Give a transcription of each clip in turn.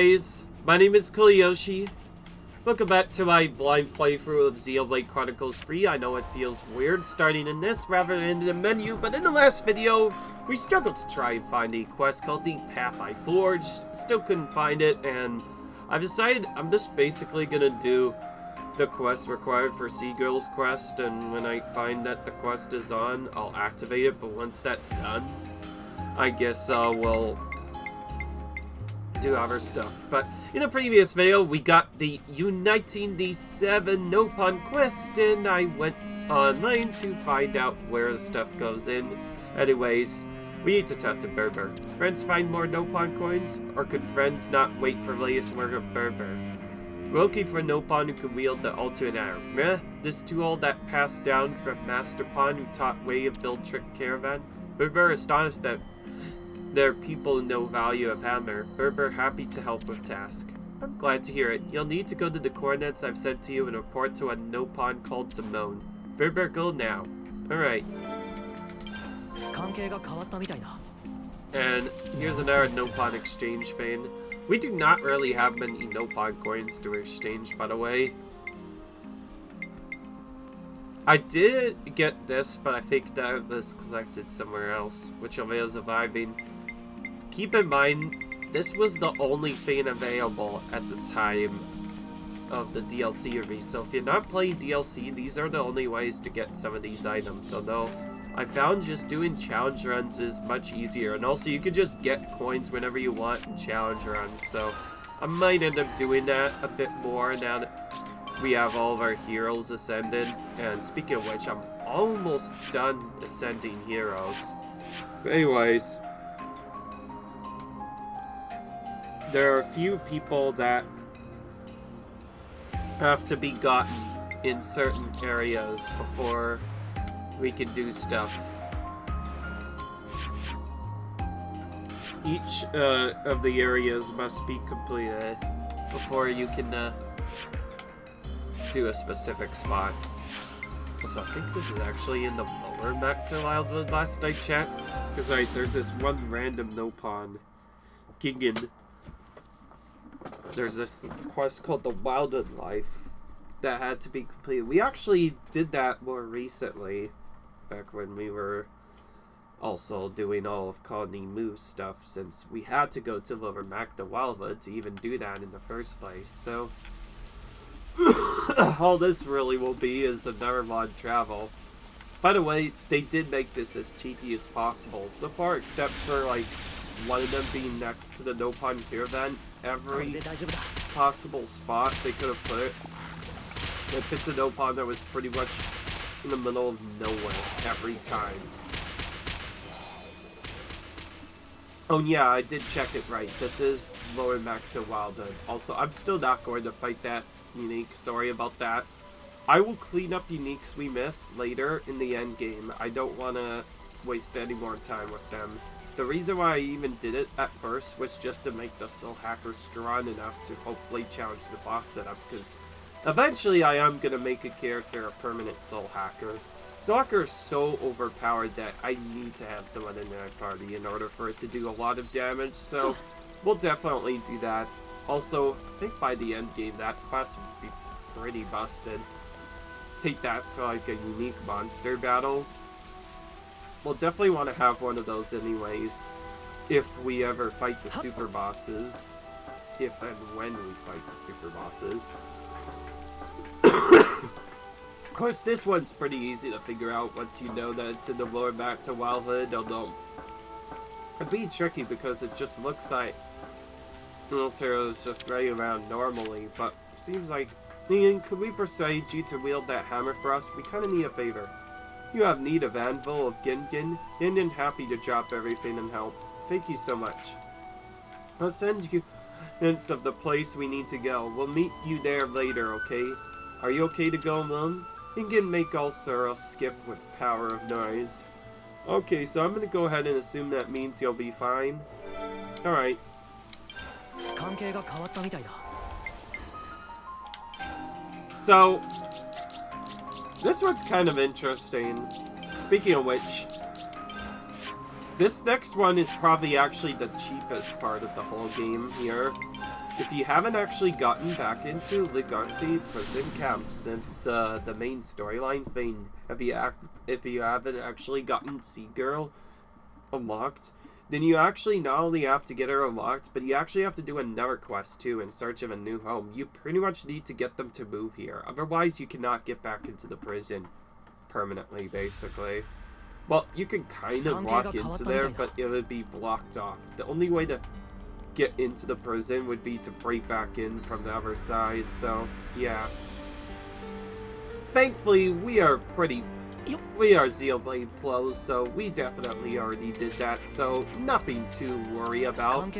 guys, my name is Koyoshi. Welcome back to my blind playthrough of Xenoblade Chronicles 3. I know it feels weird starting in this rather than in the menu, but in the last video, we struggled to try and find a quest called the Path I Forged. Still couldn't find it, and I've decided I'm just basically gonna do the quest required for Seagirl's quest, and when I find that the quest is on, I'll activate it, but once that's done, I guess we'll do other stuff. But in a previous video, we got the Uniting the 7 Nopon quest, and I went online to find out where the stuff goes in. Anyways, we need to talk to Berber. Friends find more Nopon coins, or could friends not wait for latest word of Berber? We're looking for a Nopon who can wield the ultimate arm. Meh, this tool that passed down from Master Pon who taught way of build trick caravan. Berber astonished that there are people who know value of hammer. Berber happy to help with task. I'm glad to hear it. You'll need to go to the coordinates I've sent to you and report to a Nopon called Simone. Berber, go now. Alright. And here's another Nopon exchange vein. We do not really have many Nopon coins to exchange, by the way. I did get this, but I think that was collected somewhere else, which avails surviving. Keep in mind, this was the only thing available at the time of the DLC release, so if you're not playing DLC, these are the only ways to get some of these items. Although, I found just doing challenge runs is much easier, and also you can just get coins whenever you want in challenge runs, so I might end up doing that a bit more now that we have all of our heroes ascended. And speaking of which, I'm almost done ascending heroes. But anyways, there are a few people that have to be gotten in certain areas before we can do stuff. Each of the areas must be completed before you can do a specific spot. So I think this is actually in the lower back to Wildwood last I checked, because there's this one random Nopon, Gigan. There's this quest called the Wildwood Life that had to be completed. We actually did that more recently, back when we were also doing all of Colony Move stuff, since we had to go to Lower Mac to Wildwood to even do that in the first place. So all this really will be is another mod travel. By the way, they did make this as cheeky as possible so far, except for like one of them being next to the Nopon caravan. Every possible spot they could have put it, they picked a Nopon that was pretty much in the middle of nowhere every time. Oh yeah, I did check it right. This is Lower Mac to Wildwood. Also, I'm still not going to fight that unique. Sorry about that. I will clean up uniques we miss later in the end game. I don't want to waste any more time with them. The reason why I even did it at first was just to make the Soul Hacker strong enough to hopefully challenge the boss setup, because eventually I am going to make a character a permanent Soul Hacker. Soul Hacker is so overpowered that I need to have someone in my party in order for it to do a lot of damage, so we'll definitely do that. Also, I think by the end game that class would be pretty busted. Take that to like a unique monster battle. We'll definitely want to have one of those anyways, if we ever fight the super bosses. If and when we fight the super bosses. Of course, this one's pretty easy to figure out once you know that it's in the Lower Back to Wildwood, although it'd be tricky because it just looks like Miltero is just running around normally, but seems like, Ian, could we persuade you to wield that hammer for us? We kinda need a favor. You have need of Anvil of Gingin, and happy to drop everything and help. Thank you so much. I'll send you hints of the place we need to go. We'll meet you there later, okay? Are you okay to go, Mum? Gingin make all sorrow skip with power of noise. Okay, so I'm gonna go ahead and assume that means you'll be fine. Alright. So, this one's kind of interesting. Speaking of which, this next one is probably actually the cheapest part of the whole game here. if you haven't actually gotten back into Legarcy prison camp since the main storyline thing, if you haven't actually gotten Sea Girl unlocked, then you actually not only have to get her unlocked, but you actually have to do another quest too in search of a new home. You pretty much need to get them to move here, otherwise you cannot get back into the prison permanently, basically. Well, you can kind of walk into there, but it would be blocked off. The only way to get into the prison would be to break back in from the other side, so yeah. Thankfully, we are Xenoblade pros, so we definitely already did that, so nothing to worry about.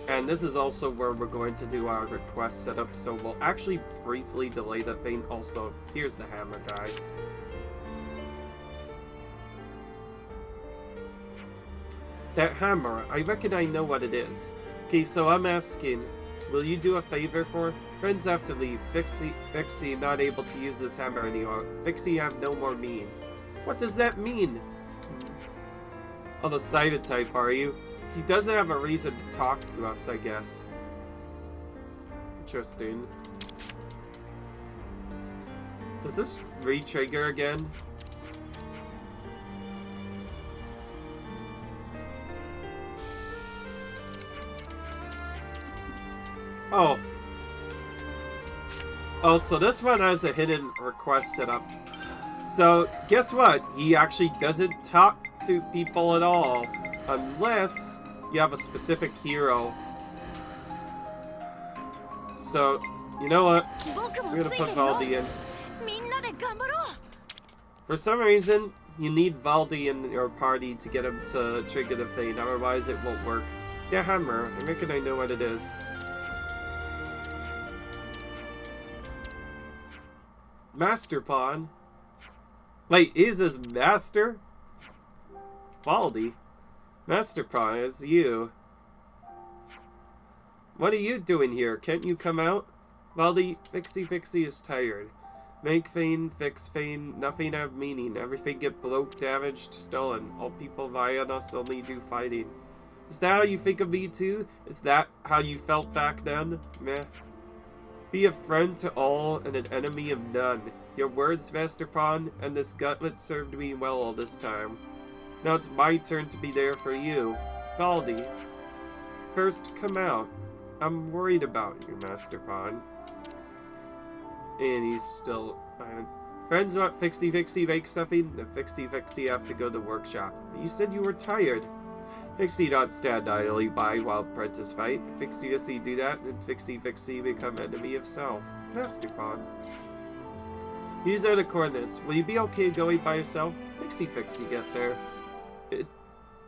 And this is also where we're going to do our request setup, so we'll actually briefly delay that thing. Also, here's the hammer guy. That hammer, I reckon I know what it is. Okay, so I'm asking, will you do a favor for? Friends have to leave. Fixie not able to use this hammer anymore. Fixie have no more mean. What does that mean? Oh, the sighted type, are you? He doesn't have a reason to talk to us, I guess. Interesting. Does this re-trigger again? Oh. Oh, so this one has a hidden request set up. So, guess what? He actually doesn't talk to people at all. Unless you have a specific hero. So, you know what? We're gonna put Valdi in. For some reason, you need Valdi in your party to get him to trigger the thing. Otherwise, it won't work. Yeah, hammer. I reckon I know what it is. Master Pawn? Wait, is his master? Valdi? Master Pawn, it's you. What are you doing here? Can't you come out? Valdi, Fixie is tired. Make feign, fix feign, nothing have meaning. Everything get broke, damaged, stolen. All people vie on us only do fighting. Is that how you think of me too? Is that how you felt back then? Meh. Be a friend to all and an enemy of none. Your words, Master Pawn, and this gauntlet served me well all this time. Now it's my turn to be there for you. Valdi. First, come out. I'm worried about you, Master Pawn. And he's still... Friends want Fixie make something? The Fixie have to go to the workshop. But you said you were tired. Fixie not stand idly by while apprentice fight. Fixie do that, and Fixie become enemy of self. Master Pawn. These are the coordinates. Will you be okay going by yourself? Fixie get there.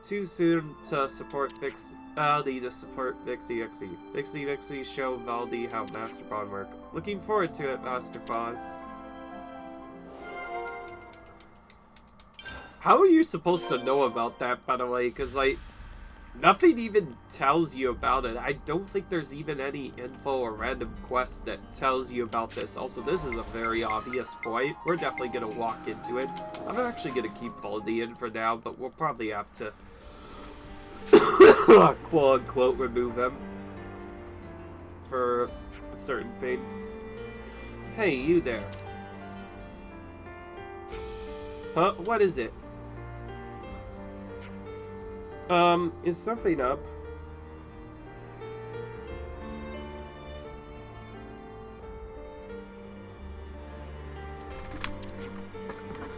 Too soon to support Valdi to support Fixie. Fixie show Valdi how Master Pawn work. Looking forward to it, Master Pawn. How are you supposed to know about that, by the way? Because, like, nothing even tells you about it. I don't think there's even any info or random quest that tells you about this. Also, this is a very obvious point. We're definitely going to walk into it. I'm actually going to keep Valdi in for now, but we'll probably have to quote-unquote remove him for a certain thing. Hey, you there. Huh? What is it? Is something up?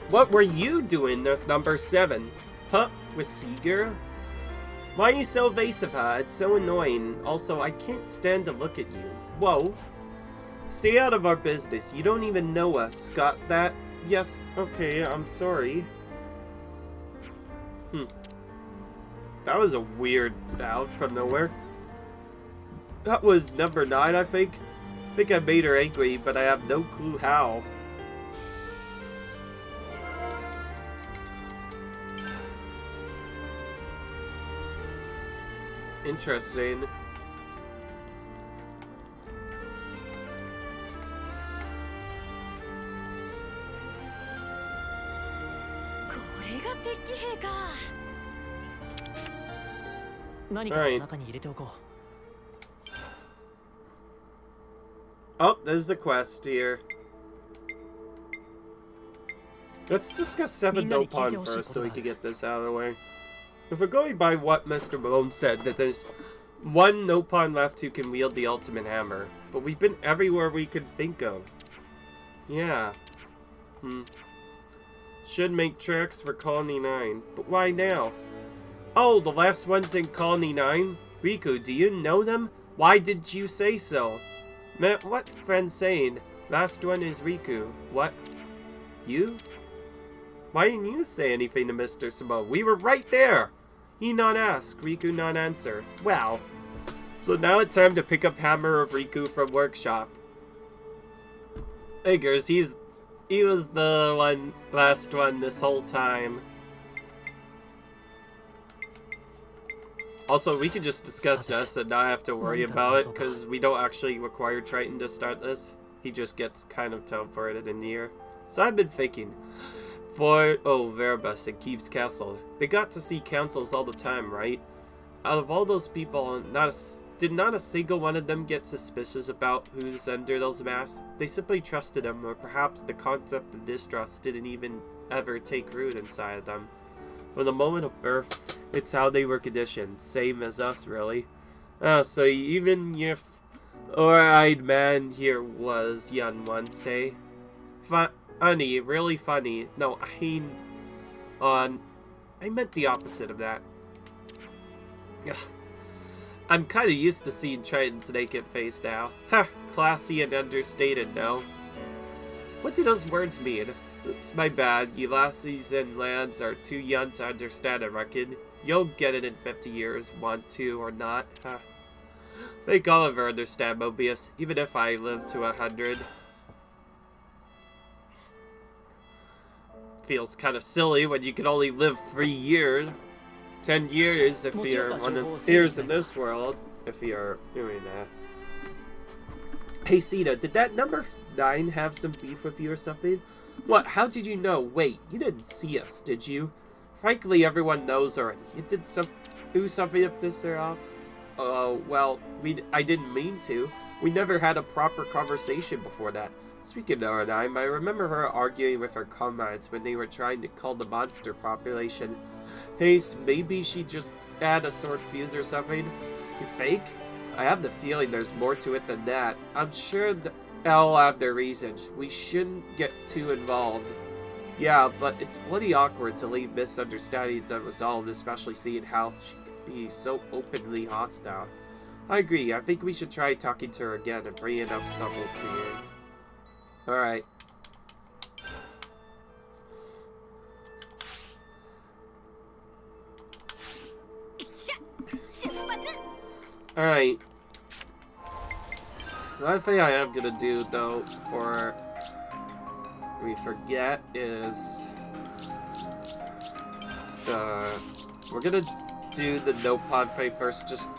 What were you doing at number 7? Huh? With Seeger? Why are you so evasive, huh? It's so annoying. Also, I can't stand to look at you. Whoa. Stay out of our business. You don't even know us. Got that? Yes. Okay, I'm sorry. That was a weird out from nowhere. That was number 9, I think. I think I made her angry, but I have no clue how. Interesting. Alright. Oh, there's a quest here. Let's discuss 7 Nopon first so we can get this out of the way. If we're going by what Mr. Malone said, that there's one Nopon left who can wield the ultimate hammer. But we've been everywhere we could think of. Yeah. Should make tracks for Colony 9. But why now? Oh, the last one's in Colony 9? Riku, do you know them? Why did you say so? What friend's saying? Last one is Riku. What? You? Why didn't you say anything to Mr. Samo? We were right there! He not ask, Riku not answer. Wow. So now it's time to pick up Hammer of Riku from workshop. Figures, he was the last one this whole time. Also, we could just discuss this and not have to worry about it, because we don't actually require Triton to start this. He just gets kind of teleported in the year. So I've been thinking, Veribus and Keeves Castle, they got to see councils all the time, right? Out of all those people, did not a single one of them get suspicious about who's under those masks? They simply trusted them, or perhaps the concept of distrust didn't even ever take root inside of them. From the moment of birth, it's how they were conditioned, same as us, really. So even your four-eyed man here was young once, eh? Funny, really funny. No, I meant the opposite of that. I'm kinda used to seeing Triton's naked face now. Ha! Classy and understated, no? What do those words mean? Oops, my bad. You lassies and lads are too young to understand, I reckon. You'll get it in 50 years, want to or not. Huh. Think I'll ever understand, Mobius, even if I live to 100. Feels kind of silly when you can only live 3 years. 10 years if you're one of years in this world, if you're doing that. Hey Sita, did that number 9 have some beef with you or something? What? How did you know? Wait, you didn't see us, did you? Frankly, everyone knows already. You did do something to piss her off? Oh, well, I didn't mean to. We never had a proper conversation before that. Speaking of Arnheim, I remember her arguing with her comrades when they were trying to cull the monster population. Hey, maybe she just had a sword fuse or something? You think? I have the feeling there's more to it than that. I'm sure they'll have their reasons. We shouldn't get too involved. Yeah, but it's bloody awkward to leave misunderstandings unresolved, especially seeing how she could be so openly hostile. I agree. I think we should try talking to her again and bringing up subtlety. Alright. Alright. One thing I am gonna do, though, before we forget, is we're gonna do the Nopon fight first.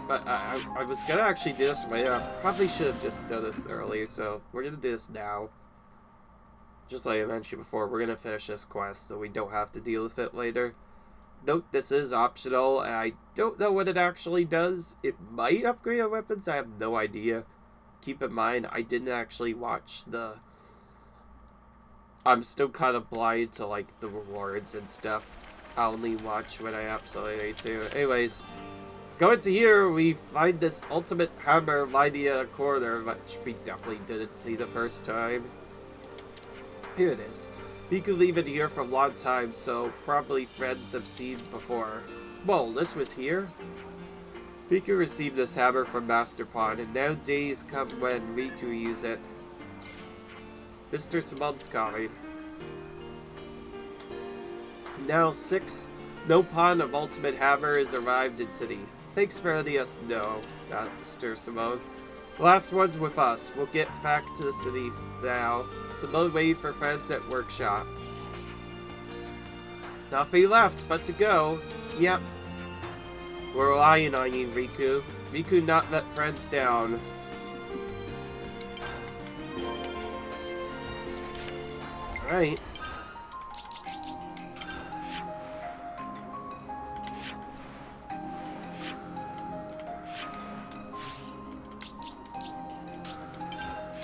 But I was gonna actually do this later. I probably should have just done this earlier, so we're gonna do this now. Just like I mentioned before, we're gonna finish this quest so we don't have to deal with it later. Note, this is optional, and I don't know what it actually does. It might upgrade our weapons, I have no idea. Keep in mind, I didn't actually watch the... I'm still kind of blind to, like, the rewards and stuff. I only watch when I absolutely need to. Anyways, going to here, we find this ultimate hammer lying in a corner, which we definitely didn't see the first time. Here it is. We could leave it here for a long time, so probably friends have seen before. Whoa, this was here? Riku received this hammer from Master Pawn, and now days come when Riku use it. Mr. Simon's coming. Now 6 Nopon of Ultimate Hammer is arrived in city. Thanks for letting us know, Mr. Simone. The last one's with us. We'll get back to the city now. Simone waiting for friends at workshop. Nothing left but to go. Yep. We're relying on you, Riku. Riku not let friends down. Alright.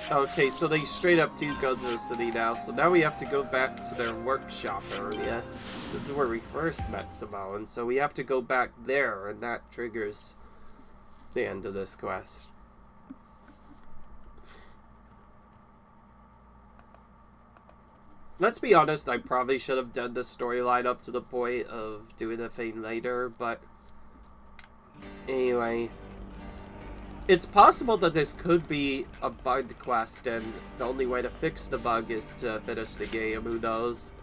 Okay, so they straight up do go to the city now, so now we have to go back to their workshop area. This is where we first met Simone, so we have to go back there, and that triggers the end of this quest. Let's be honest, I probably should have done the storyline up to the point of doing the thing later, but anyway. It's possible that this could be a bugged quest, and the only way to fix the bug is to finish the game, who knows.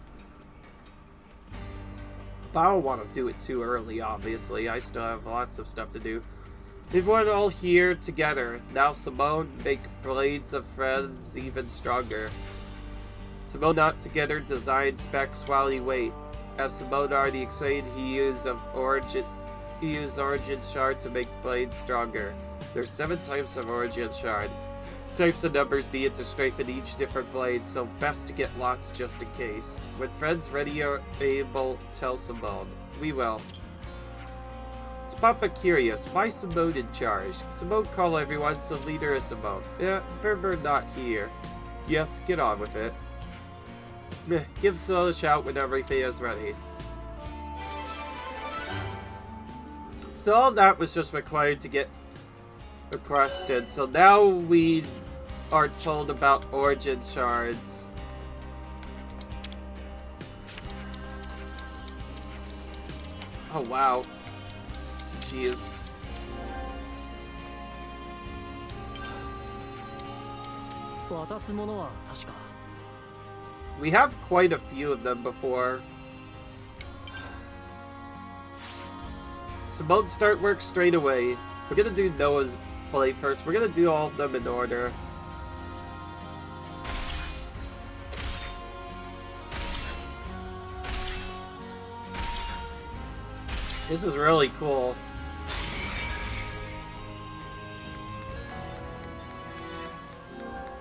But I don't want to do it too early, obviously. I still have lots of stuff to do. We're all here together. Now Simone, make blades of friends even stronger. Simone not together design specs while he wait. As Simone already explained, he used origin shard to make blades stronger. There's 7 types of origin shard. Types and numbers needed to strengthen each different blade, so best to get lots just in case. When friends ready or able, tell Simone. We will. It's Papa curious, why Simone in charge? Simone call everyone, so leader is Simone. Yeah, Berber not here. Yes, get on with it. Give Simone a shout when everything is ready. So all that was just required to get requested. So now we are told about origin shards. Oh wow. Jeez. We have quite a few of them before. Simone start work straight away. We're gonna do Noah's play first. We're gonna do all of them in order. This is really cool.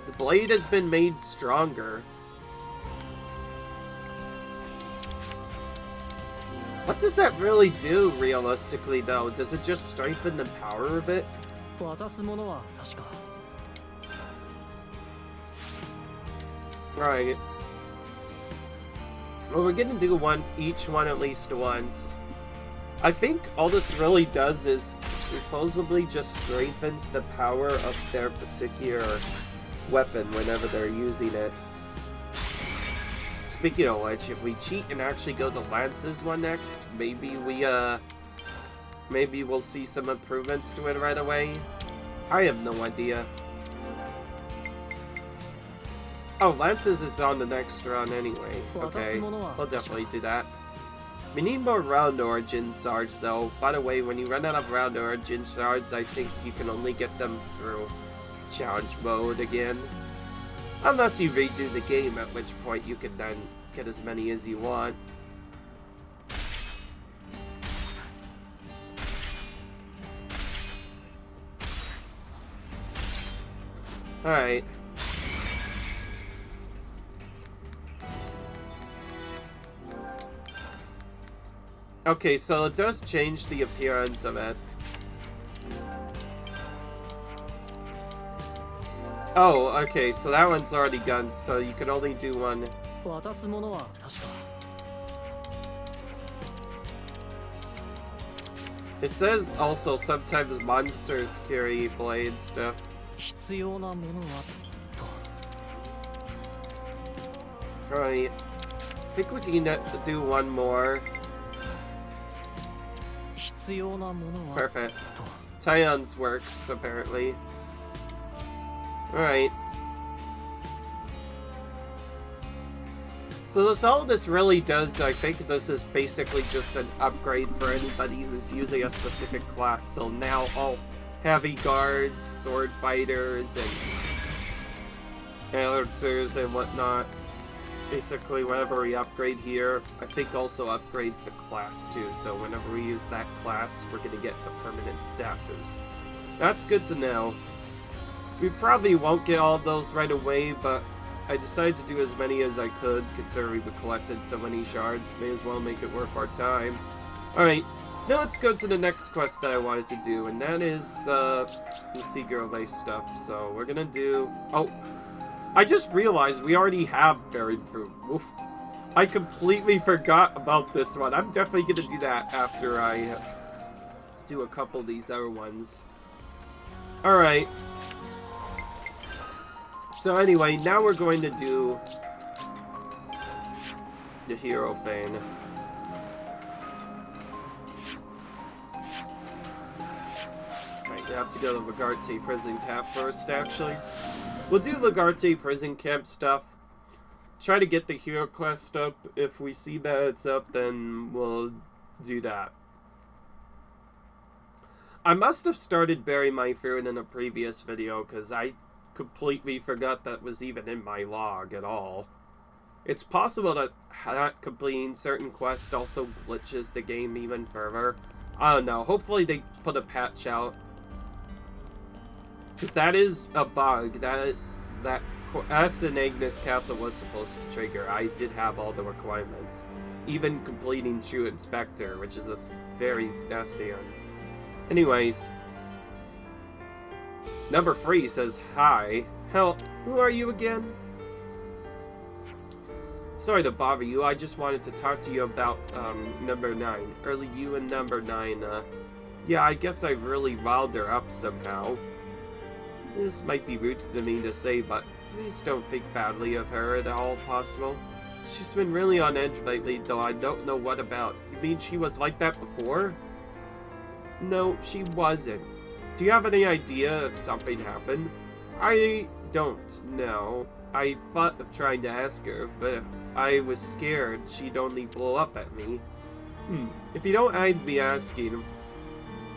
The blade has been made stronger. What does that really do, realistically, though? Does it just strengthen the power of it? Right. Well, we're gonna do each one at least once. I think all this really does is supposedly just strengthens the power of their particular weapon whenever they're using it. Speaking of which, if we cheat and actually go to Lance's one next, maybe we'll see some improvements to it right away. I have no idea. Oh, Lance's is on the next run anyway. Okay, we'll definitely do that. We need more round origin shards though. By the way, when you run out of round origin shards, I think you can only get them through challenge mode again. Unless you redo the game, at which point you can then get as many as you want. Alright. Okay, so it does change the appearance of it. Oh, okay, so that one's already gone, so you can only do one. It says also sometimes monsters carry blade stuff. Alright. I think we can do one more. Perfect. Tyon's works, apparently. Alright. So all this really does, I think this is basically just an upgrade for anybody who's using a specific class. So now all heavy guards, sword fighters, and lancers and whatnot. Basically, whenever we upgrade here, I think also upgrades the class too. So whenever we use that class, we're going to get a permanent stat boost. That's good to know. We probably won't get all of those right away, but I decided to do as many as I could, considering we collected so many shards. May as well make it worth our time. Alright, now let's go to the next quest that I wanted to do, and that is the Sea Girl Lace stuff. So we're gonna do... Oh, I just realized we already have buried fruit. Oof. I completely forgot about this one. I'm definitely gonna do that after I do a couple of these other ones. Alright. So anyway, now we're going to do the hero thing. Right, we have to go to Lagarte prison camp first, actually. We'll do Lagarte prison camp stuff. Try to get the hero quest up. If we see that it's up, then we'll do that. I must have started burying my fruit in a previous video, because I completely forgot that was even in my log at all. It's possible that not completing certain quests also glitches the game even further. I don't know. Hopefully they put a patch out. Because that is a bug. That Aston Agnes Castle was supposed to trigger. I did have all the requirements. Even completing True Inspector, which is a very nasty one. Anyways. Number 3 says, hi. Hell, who are you again? Sorry to bother you, I just wanted to talk to you about, number 9. Early you and number 9, yeah, I guess I really riled her up somehow. This might be rude to me to say, but please don't think badly of her at all possible. She's been really on edge lately, though I don't know what about. You mean she was like that before? No, she wasn't. Do you have any idea if something happened? I don't know. I thought of trying to ask her, but I was scared she'd only blow up at me. If you don't mind me asking,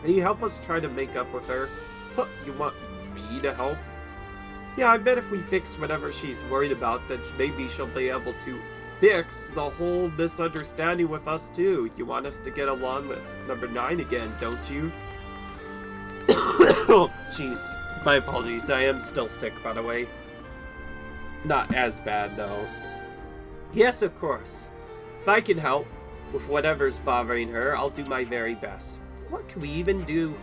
can you help us try to make up with her? Huh, you want me to help? Yeah, I bet if we fix whatever she's worried about, then maybe she'll be able to fix the whole misunderstanding with us too. You want us to get along with number 9 again, don't you? Oh, jeez. My apologies. I am still sick, by the way. Not as bad, though. Yes, of course. If I can help with whatever's bothering her, I'll do my very best. What can we even do?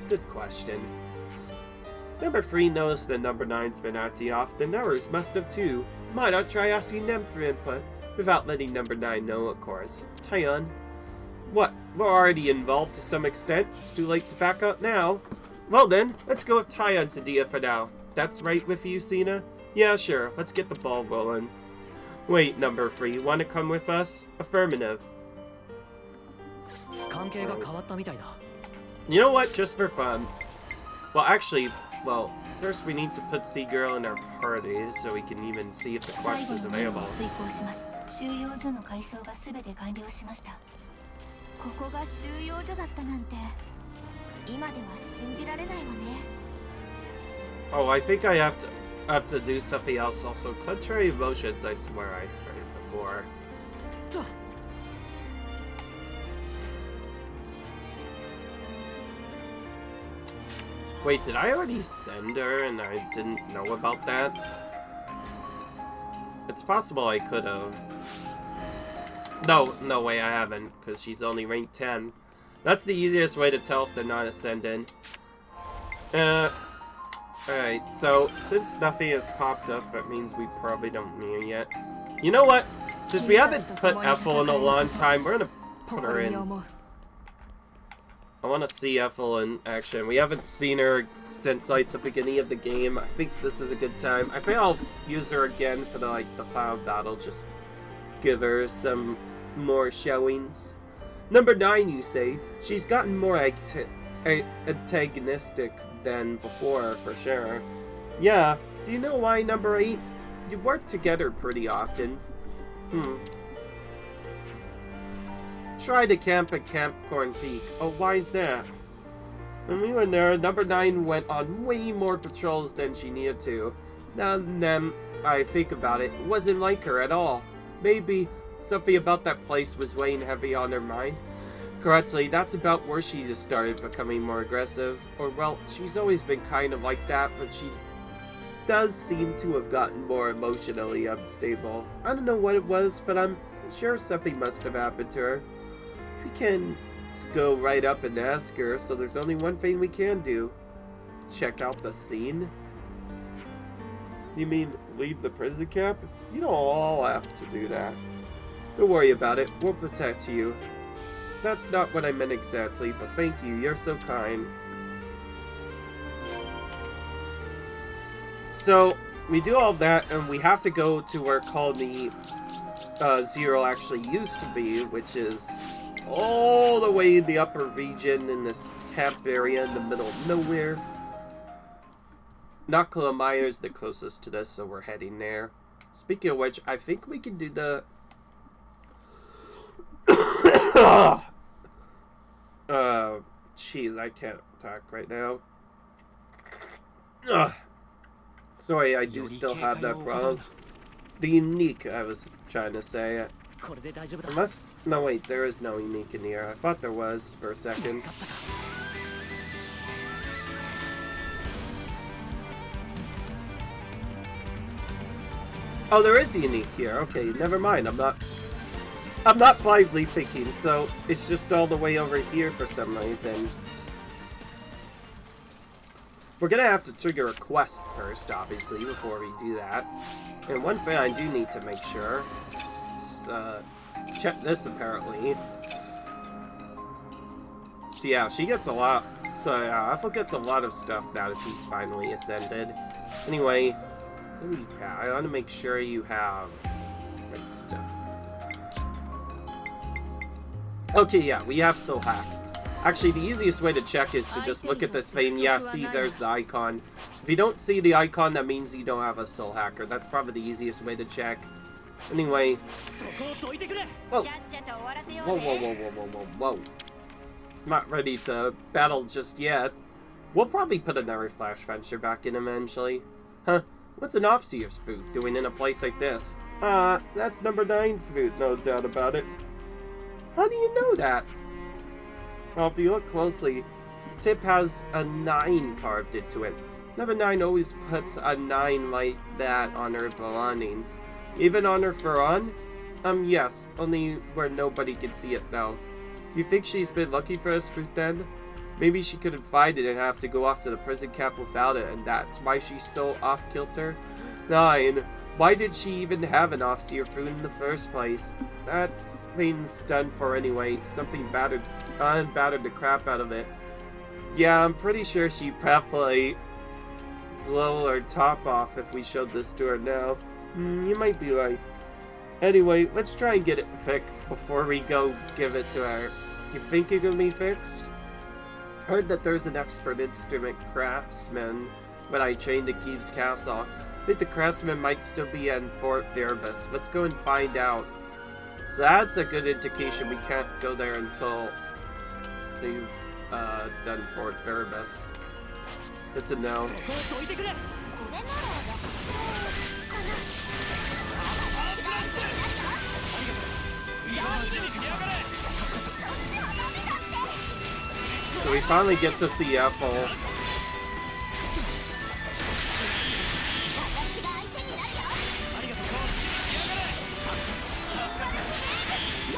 Good question. Number 3 knows that number 9's been acting off, then others must have too. Might not try asking them for input, without letting number 9 know, of course. Tyon. What? We're already involved to some extent. It's too late to back out now. Well then, let's go with Tyon's idea for now. That's right with you, Cena? Yeah, sure. Let's get the ball rolling. Wait, number 3, want to come with us? Affirmative. You know what? Just for fun. Well, actually, first we need to put Seagirl in our party so we can even see if the quest is available. Oh, I think I have to do something else also. Contrary emotions, I swear I heard it before. Wait, did I already send her and I didn't know about that? It's possible I could have. No way I haven't, because she's only ranked 10. That's the easiest way to tell if they're not ascendant. Alright, so since nothing has popped up, that means we probably don't need her yet. You know what? Since we haven't put Ethel in a long time, we're gonna put her in. I want to see Ethel in action. We haven't seen her since like the beginning of the game. I think this is a good time. I think I'll use her again for the final battle. Just give her some more showings. Number 9, you say? She's gotten more antagonistic than before, for sure. Yeah. Do you know why, number 8? You work together pretty often. Try to camp at Camp Corn Peak. Oh, why is that? When we were there, number 9 went on way more patrols than she needed to. Now then, I think about it, it wasn't like her at all. Maybe something about that place was weighing heavy on her mind. Correctly, that's about where she just started becoming more aggressive. Or, well, she's always been kind of like that, but she does seem to have gotten more emotionally unstable. I don't know what it was, but I'm sure something must have happened to her. We can go right up and ask her, so there's only one thing we can do. Check out the scene. You mean leave the prison camp? You don't all have to do that. Don't worry about it. We'll protect you. That's not what I meant exactly, but thank you. You're so kind. So, we do all that, and we have to go to where Colony Zero actually used to be, which is all the way in the upper region in this camp area in the middle of nowhere. Nakalamayer is the closest to this, so we're heading there. Speaking of which, I think we can do the... Jeez, I can't talk right now. Sorry, I do still have that problem. The unique, I was trying to say. Unless... No, wait, there is no unique in here. I thought there was for a second. Oh, there is a unique here. Okay, never mind. I'm not blindly thinking, so it's just all the way over here for some reason. We're gonna have to trigger a quest first, obviously, before we do that. And one thing I do need to make sure is, check this, apparently. So yeah, she gets a lot. So yeah, Ethel gets a lot of stuff now that she's finally ascended. Anyway, I want to make sure you have right stuff. Okay, yeah, we have Soul Hack. Actually, the easiest way to check is to just look at this thing. Yeah, see, there's the icon. If you don't see the icon, that means you don't have a Soul Hacker. That's probably the easiest way to check. Anyway. Whoa. Whoa, whoa, whoa, whoa, whoa, whoa, whoa. Not ready to battle just yet. We'll probably put another Flash Venture back in eventually. Huh. What's an Offseer's food doing in a place like this? That's number 9's food, no doubt about it. How do you know that? Well, if you look closely, the tip has a 9 carved into it. Number 9 always puts a 9 like that on her belongings. Even on her Faron? Yes, only where nobody can see it though. Do you think she's been looking for this fruit then? Maybe she couldn't find it and have to go off to the prison camp without it, and that's why she's so off-kilter? 9. Why did she even have an Offseer fruit in the first place? That's things done for anyway. Something battered the crap out of it. Yeah, I'm pretty sure she'd probably blow her top off if we showed this to her now. You might be right. Anyway, let's try and get it fixed before we go give it to her. You think it can be fixed? Heard that there's an expert instrument craftsman when I trained at Keeves Castle. I think the craftsman might still be in Fort Verbus. Let's go and find out. So that's a good indication we can't go there until they've done Fort Verbus. Good to know. So we finally get to see Ethel.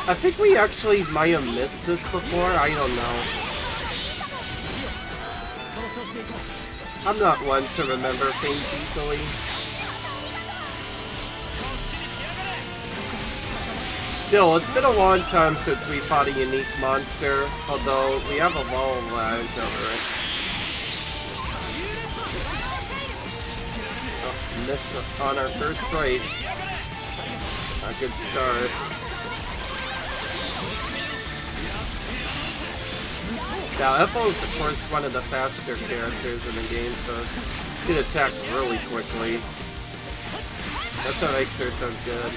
I think we actually might have missed this before, I don't know. I'm not one to remember things easily. Still, it's been a long time since we fought a unique monster, although we have a long range over it. Oh, miss on our first fight. A good start. Now, Ethel is, of course, one of the faster characters in the game, so she can attack really quickly. That's what makes her so good.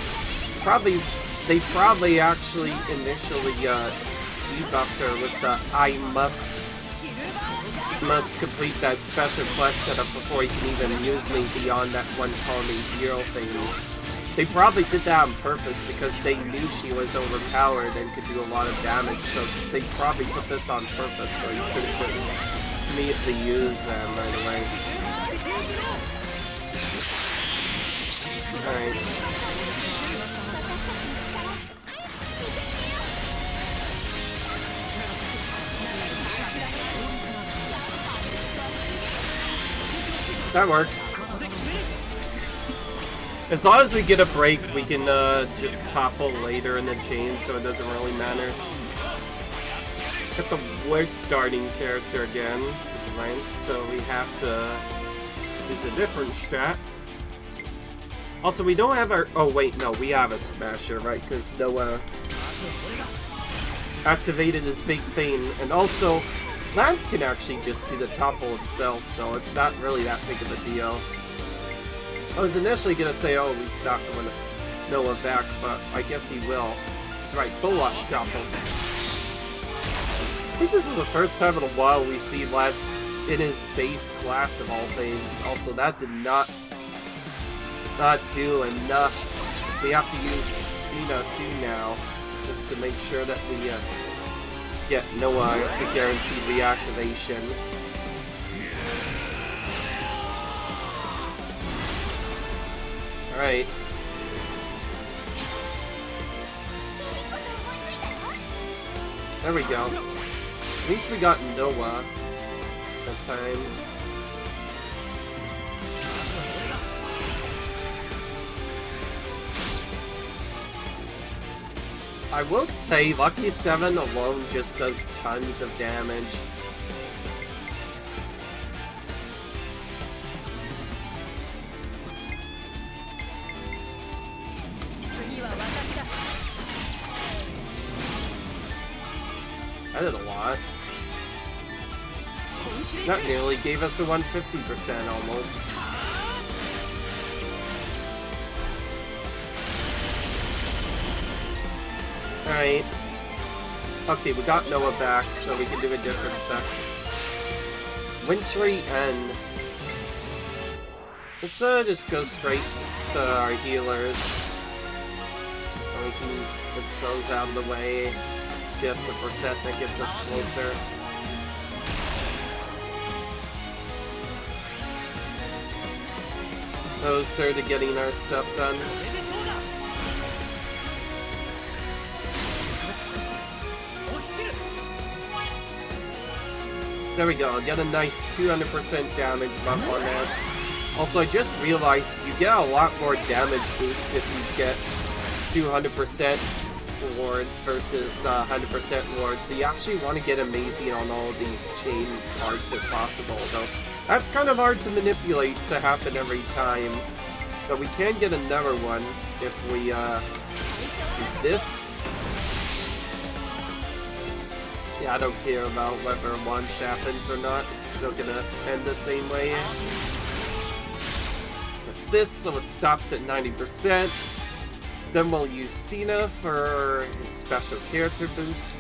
They probably actually initially debuffed her with the I must complete that special quest setup before you can even use me beyond that one Colony Zero thing. They probably did that on purpose because they knew she was overpowered and could do a lot of damage, so they probably put this on purpose so you couldn't just immediately use them right away. Alright. That works. As long as we get a break, we can just topple later in the chain, so it doesn't really matter. Got the worst starting character again, Lance, so we have to use a different strat. Also, we don't have our... Oh, wait, no, we have a Smasher, right? Because Noah activated his big thing. And also, Lance can actually just do the topple himself, so it's not really that big of a deal. I was initially going to say, oh, he's not going to Noah back, but I guess he will. That's right, Bolash topples. I think this is the first time in a while we've seen Lance in his base class of all things. Also, that did not do enough. We have to use Xeno too now, just to make sure that we get Noah the guaranteed reactivation. Alright. There we go. At least we got Noah that time. I will say, Lucky 7 alone just does tons of damage. That did a lot. That nearly gave us a 150% almost. Alright. Okay, we got Noah back, so we can do a different stuff. Wintry End. Let's just go straight to our healers. And we can get those out of the way. Get us a percent that gets us closer. Closer to getting our stuff done. There we go, get a nice 200% damage bump on that. Also, I just realized you get a lot more damage boost if you get 200% rewards versus 100% rewards. So you actually want to get amazing on all of these chain cards if possible. Though that's kind of hard to manipulate to happen every time. But we can get another one if we do this. Yeah, I don't care about whether a launch happens or not. It's still gonna end the same way. Get this, so it stops at 90%. Then we'll use Cena for his special character boost,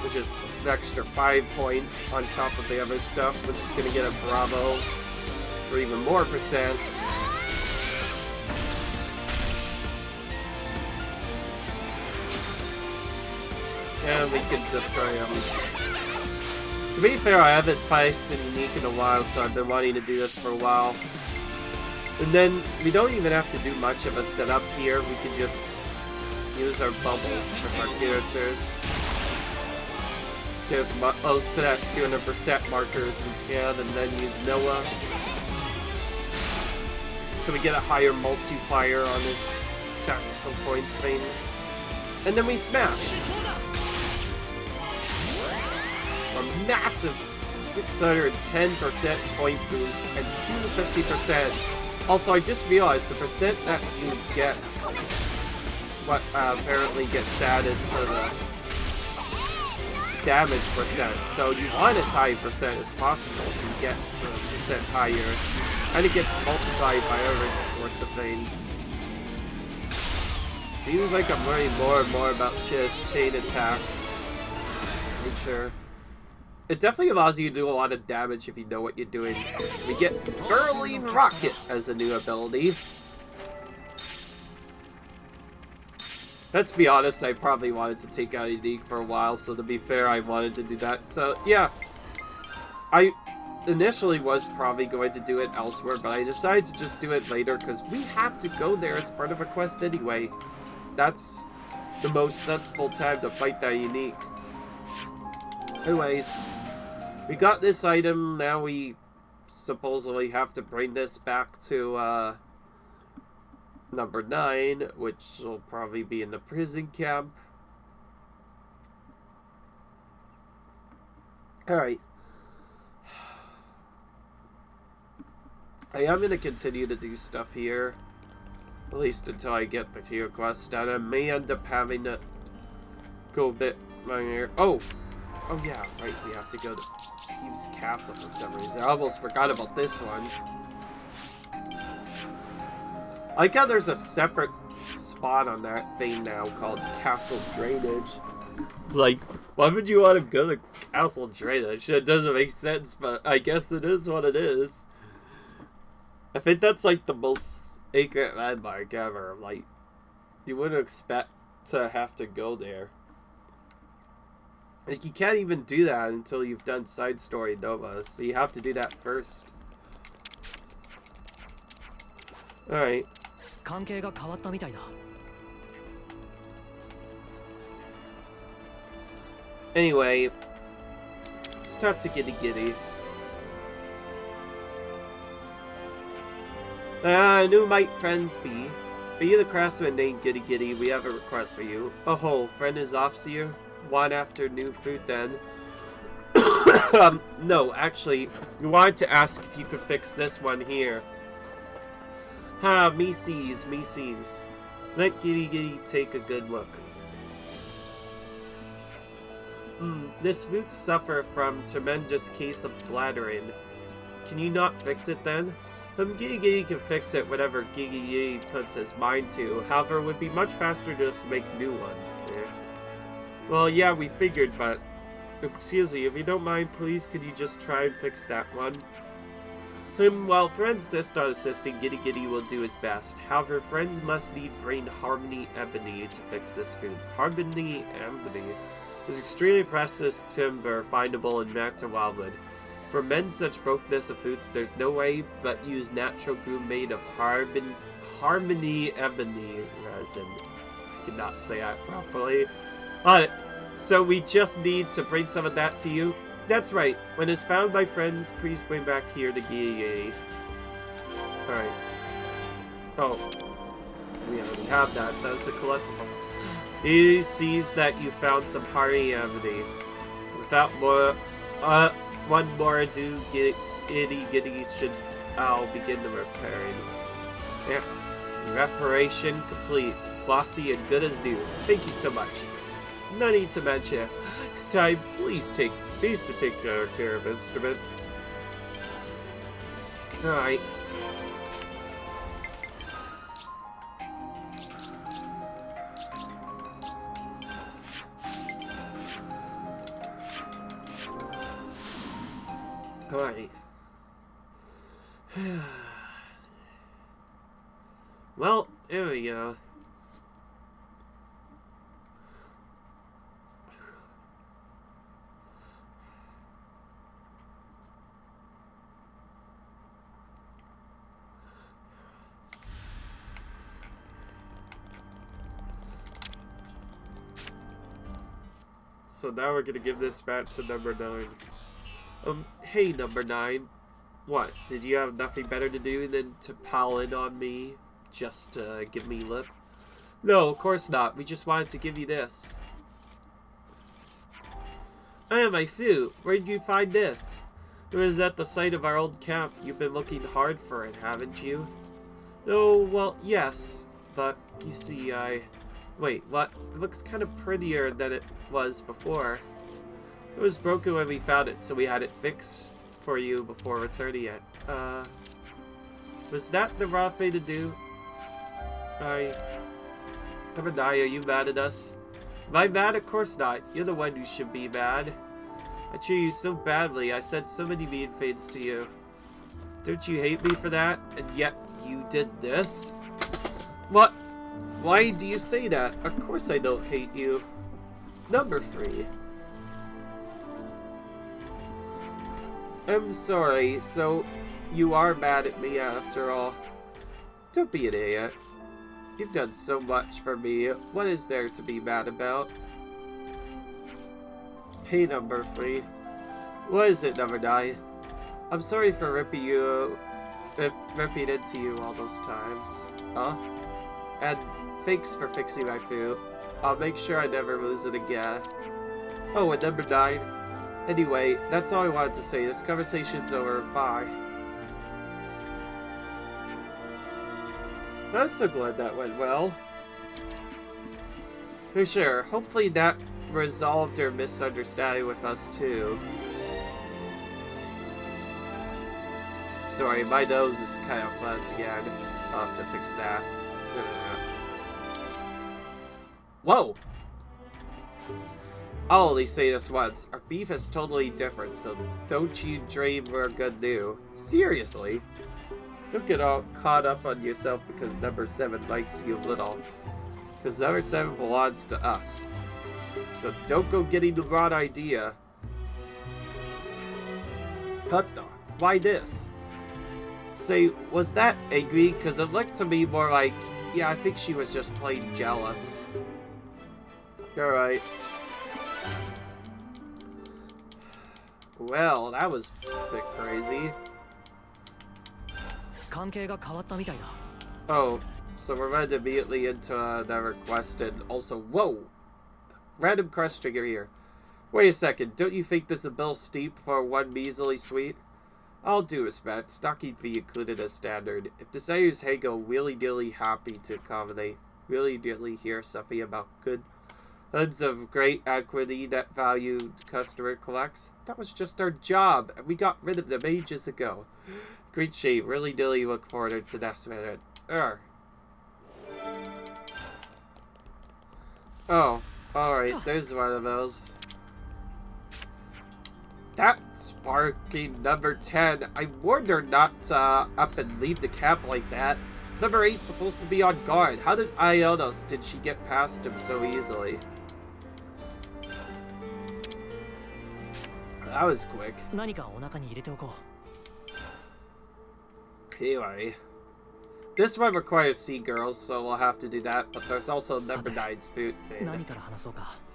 which is an extra 5 points on top of the other stuff, which is gonna get a Bravo for even more percent. And we can destroy him. To be fair, I haven't faced a unique in a while, so I've been wanting to do this for a while. And then, we don't even have to do much of a setup here, we can just use our bubbles for our characters. Get as close to that 200% marker as we can, and then use Noah. So we get a higher multiplier on this tactical points thing. And then we smash! A massive 610% point boost and 250%. Also, I just realized the percent that you get what apparently gets added to the damage percent. So you want as high a percent as possible so you get the percent higher. And it gets multiplied by other sorts of things. Seems like I'm learning more and more about just chain attack. Make sure. It definitely allows you to do a lot of damage if you know what you're doing. We get Whirling Rocket as a new ability. Let's be honest, I probably wanted to take out Unique for a while, so to be fair, I wanted to do that. So, yeah. I initially was probably going to do it elsewhere, but I decided to just do it later, because we have to go there as part of a quest anyway. That's the most sensible time to fight that Unique. Anyways, we got this item, now we supposedly have to bring this back to number 9, which will probably be in the prison camp. Alright. I am going to continue to do stuff here. At least until I get the tier quest done. I may end up having to go a bit longer. Oh! Oh yeah, right. We have to go to Peeves Castle for some reason. I almost forgot about this one. I like how there's a separate spot on that thing now called Castle Drainage. It's like, why would you want to go to Castle Drainage? It doesn't make sense, but I guess it is what it is. I think that's like the most sacred landmark ever. Like, you wouldn't expect to have to go there. Like, you can't even do that until you've done Side Story Nova, so you have to do that first. Alright. Anyway, let's talk to Giddy Giddy. New might friends be. Are you the craftsman named Giddy Giddy? We have a request for you. Oh, friend is Offseer? Want after new fruit then? No, actually, we wanted to ask if you could fix this one here. Ha, me sees. Let Giddy Giddy take a good look. This fruit suffer from tremendous case of bladdering. Can you not fix it then? Giddy Giddy can fix it whatever Giddy Giddy puts his mind to. However, it would be much faster to just make a new one. Yeah. Well, yeah, we figured, but... Excuse me, if you don't mind, please, could you just try and fix that one? While friends insist on assisting, Giddy Giddy will do his best. However, friends must need bring Harmony Ebony to fix this food. Harmony Ebony is extremely precious timber findable in Macta Wildwood. For mend such brokenness of foods, there's no way but use natural glue made of Harmony Ebony resin. I cannot say that properly. So we just need to bring some of that to you. That's right. When it's found by friends, please bring back here the Giddy. Alright. Oh. We already have that. That's a collectible. He sees that you found some Harmony Ebony. Without more... one more ado, Giddy Giddy should... I'll begin the repairing. Yeah. Reparation complete. Glossy and good as new. Thank you so much. No need to mention. Next time, please take care of instrument. Alright. Alright. Well, there we go. So now we're gonna give this back to number 9. Hey, number 9. What, did you have nothing better to do than to pile in on me? Just to give me lip? No, of course not. We just wanted to give you this. My flute. Where did you find this? It was at the site of our old camp. You've been looking hard for it, haven't you? Oh, well, yes. But, you see, Wait, what? It looks kind of prettier than it was before. It was broken when we found it, so we had it fixed for you before returning it. Was that the raw thing to do? Are you mad at us? Am I mad? Of course not. You're the one who should be mad. I treated you so badly. I said so many mean things to you. Don't you hate me for that? And yet you did this? What? Why do you say that? Of course I don't hate you. Number 3. I'm sorry, so you are mad at me after all. Don't be an idiot. You've done so much for me. What is there to be mad about? Hey, number 3. What is it, number 9? I'm sorry for ripping into you all those times. Huh? And thanks for fixing my food. I'll make sure I never lose it again. Oh, and number 9. Anyway, that's all I wanted to say. This conversation's over. Bye. I'm so glad that went well. For sure. Hopefully that resolved her misunderstanding with us too. Sorry, my nose is kind of plugged again. I'll have to fix that. Whoa! I'll only say this once. Our beef is totally different, so don't you dream we're good new. Seriously? Don't get all caught up on yourself because number 7 likes you little. Because number 7 belongs to us. So don't go getting the wrong idea. What the? Why this? Say, was that angry? Because it looked to me more like, yeah, I think she was just plain jealous. Alright. Well, that was a bit crazy. Oh, so we're right immediately into the request and also, whoa! Random quest trigger here. Wait a second, don't you think this is a bill steep for one measly sweet? All due respect, stocking fee included as standard. If desires Hago willy-nilly happy to accommodate, willy-nilly hear something about goods of great equity net value customer collects, that was just our job, and we got rid of them ages ago. Great shame, willy-nilly look forward to next minute. Oh, alright, there's one of those. That's sparking number 10. I warned her not to up and leave the camp like that. Number 8's supposed to be on guard. How did Ionos did she get past him so easily? That was quick. Anyway. This one requires sea girls, so we'll have to do that, but there's also number 9's food thing.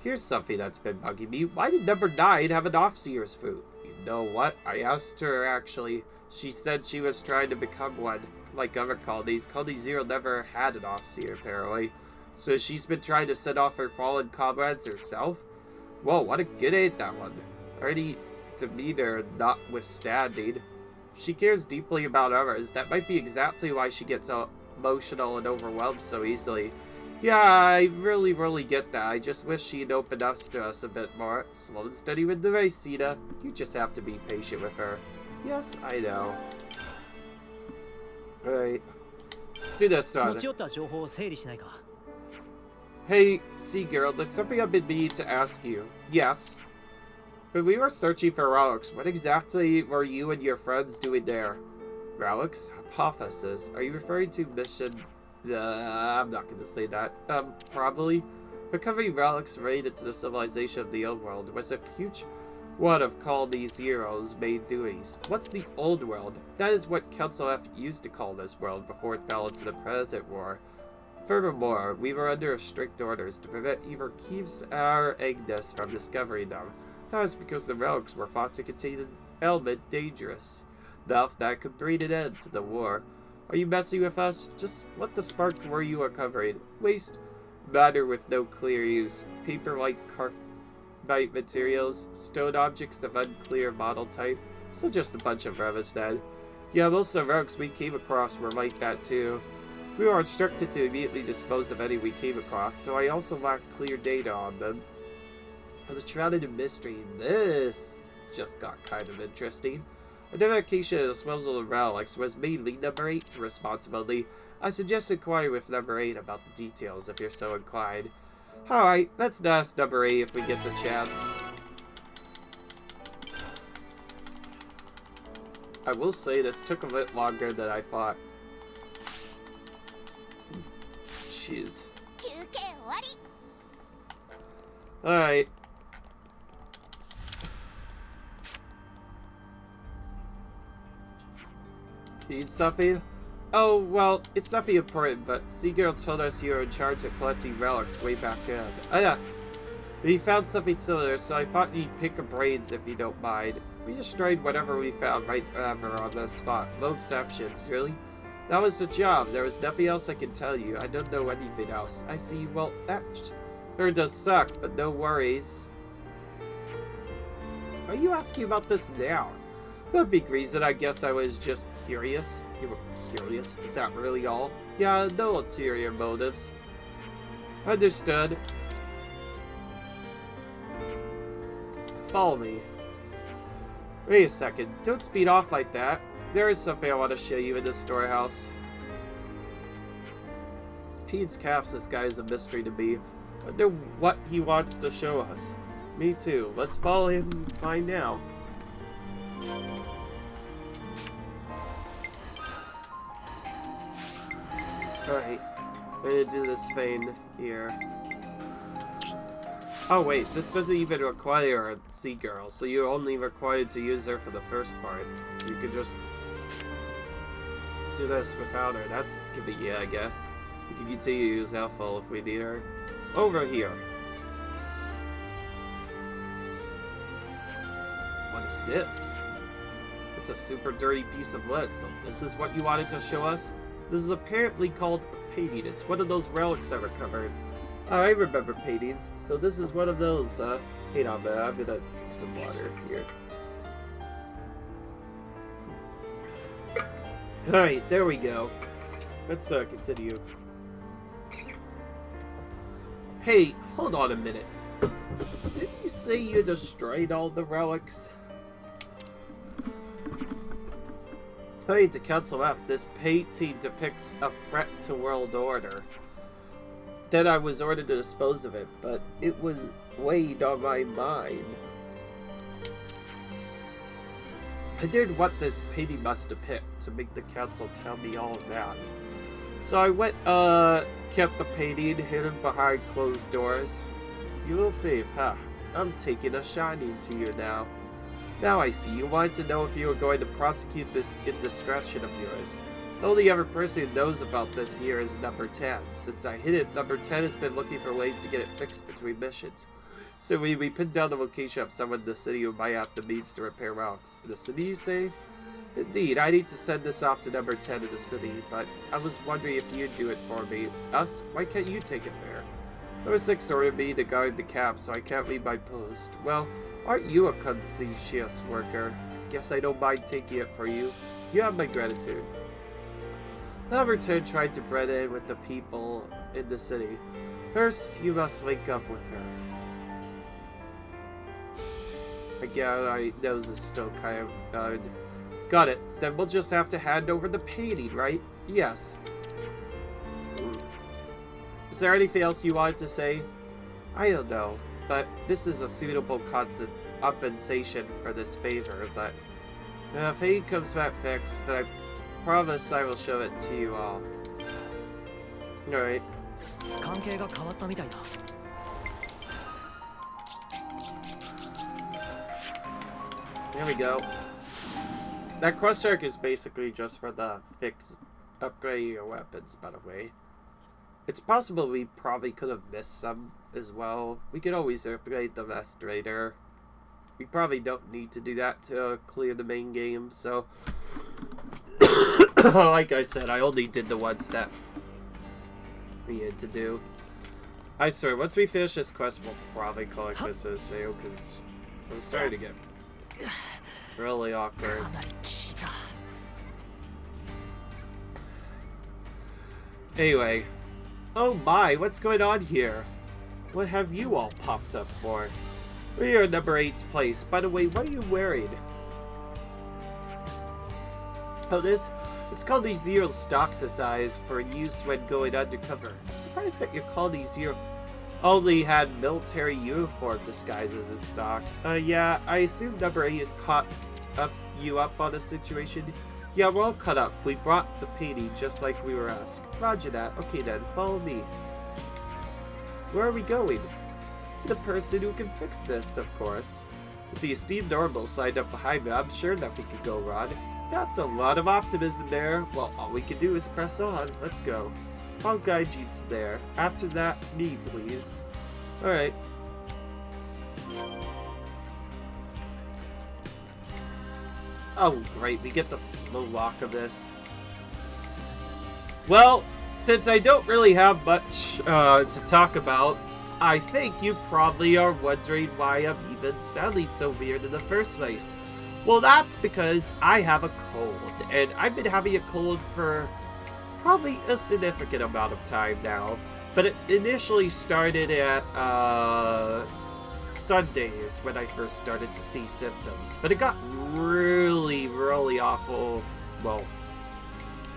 Here's something that's been bugging me. Why did number 9 have an off-seer's food? You know what? I asked her, actually. She said she was trying to become one. Like other colonies, Colony 0 never had an off-seer, apparently. So she's been trying to set off her fallen comrades herself? Whoa, what a good aid that one. Already demeanor notwithstanding. She cares deeply about others. That might be exactly why she gets so emotional and overwhelmed so easily. Yeah, I really get that. I just wish she'd open up to us a bit more. Slow and steady with the race, Sita. You just have to be patient with her. Yes, I know. Alright. Let's do this one. Hey, Sea Girl, there's something I've been meaning to ask you. Yes. When we were searching for relics, what exactly were you and your friends doing there? Relics? Hypothesis. Are you referring to mission... I'm not going to say that. Probably. Recovering relics related to the civilization of the old world was a huge one of Colony Zero's main duties. What's the old world? That is what Council F used to call this world before it fell into the present war. Furthermore, we were under strict orders to prevent either Keeves or Agnes from discovering them. That was because the relics were thought to contain an element dangerous enough that could bring an end to the war. Are you messing with us? Just what the spark were you uncovering? Waste matter with no clear use. Paper-like carbide materials, stone objects of unclear model type. So just a bunch of rubbish then. Yeah, most of the relics we came across were like that too. We were instructed to immediately dispose of any we came across, so I also lacked clear data on them. The shrouded in mystery. This just got kind of interesting. Identification and disposal of relics was mainly number 8's responsibility. I suggest inquiring with number 8 about the details if you're so inclined. Alright, let's ask number 8 if we get the chance. I will say this took a bit longer than I thought. Jeez. Alright. Need something? Oh, well, it's nothing important, but Seagirl told us you were in charge of collecting relics way back then. Oh yeah, we found something similar, so I thought you'd pick a brains if you don't mind. We destroyed whatever we found right ever on the spot. No exceptions, really? That was the job. There was nothing else I could tell you. I don't know anything else. I see. Well, that sure does suck, but no worries. Are you asking about this now? No big reason. I guess I was just curious. You were curious? Is that really all? Yeah, no ulterior motives. Understood. Follow me. Wait a second. Don't speed off like that. There is something I want to show you in the storehouse. Pete's calves, this guy is a mystery to me. I wonder what he wants to show us. Me too. Let's follow him and find out. Alright. I'm gonna do this vein here. Oh wait, this doesn't even require a sea girl, so you're only required to use her for the first part. So you could just do this without her. That's convenient, I guess. We can continue to use Alpha if we need her. Over here. What is this? It's a super dirty piece of wood, so this is what you wanted to show us? This is apparently called a painting. It's one of those relics I recovered. I remember paintings, so this is one of those. Hang on, man. I'm gonna drink some water here. Alright, there we go. Let's continue. Hey, hold on a minute. Didn't you say you destroyed all the relics? According to Council F, this painting depicts a threat to world order. Then I was ordered to dispose of it, but it was weighed on my mind. I did what this painting must depict to make the council tell me all of that. So I went, kept the painting hidden behind closed doors. You little thief, huh? I'm taking a shining to you now. Now I see. You wanted to know if you were going to prosecute this indiscretion of yours. The only other person who knows about this here is number 10. Since I hid it, number 10 has been looking for ways to get it fixed between missions. So we pinned down the location of someone in the city who might have the means to repair relics. In the city, you say? Indeed, I need to send this off to number 10 in the city, but I was wondering if you'd do it for me. Us? Why can't you take it there? Number 6 ordered me to guard the cap, so I can't leave my post. Well, aren't you a conscientious worker? Guess I don't mind taking it for you. You have my gratitude. Number 10 tried to blend in with the people in the city. First, you must link up with her. Again, my nose is still kind of got it. Then we'll just have to hand over the painting, right? Yes. Is there anything else you wanted to say? I don't know, but this is a suitable compensation for this favor, but if it comes back fixed, then I promise I will show it to you all. Alright. There we go. That cross arc is basically just for the upgrade your weapons, by the way. It's possible we probably could have missed some as well. We could always upgrade the vest later. We probably don't need to do that to clear the main game, so... like I said, I only did the one step we had to do. I swear, once we finish this quest, we'll probably collect this video, because I'm starting to get really awkward. Anyway. Oh my, what's going on here? What have you all popped up for? We are in number 8's place. By the way, what are you wearing? Oh, it's called the Zero Stock Disguise for use when going undercover. I'm surprised that your Colony Zero only had military uniform disguises in stock. Yeah, I assume number 8 has caught you up on the situation. Yeah, we're all caught up. We brought the painting just like we were asked. Roger that. Okay then, follow me. Where are we going? To the person who can fix this, of course. With the esteemed Normal signed up behind me, I'm sure nothing could go wrong. That's a lot of optimism there. Well, all we can do is press on. Let's go. I'll guide you to there. After that, me, please. Alright. Oh, great, we get the slow walk of this. Well, since I don't really have much to talk about, I think you probably are wondering why I'm even sounding so weird in the first place. Well, that's because I have a cold, and I've been having a cold for probably a significant amount of time now. But it initially started at Sundays when I first started to see symptoms. But it got really, really awful, well,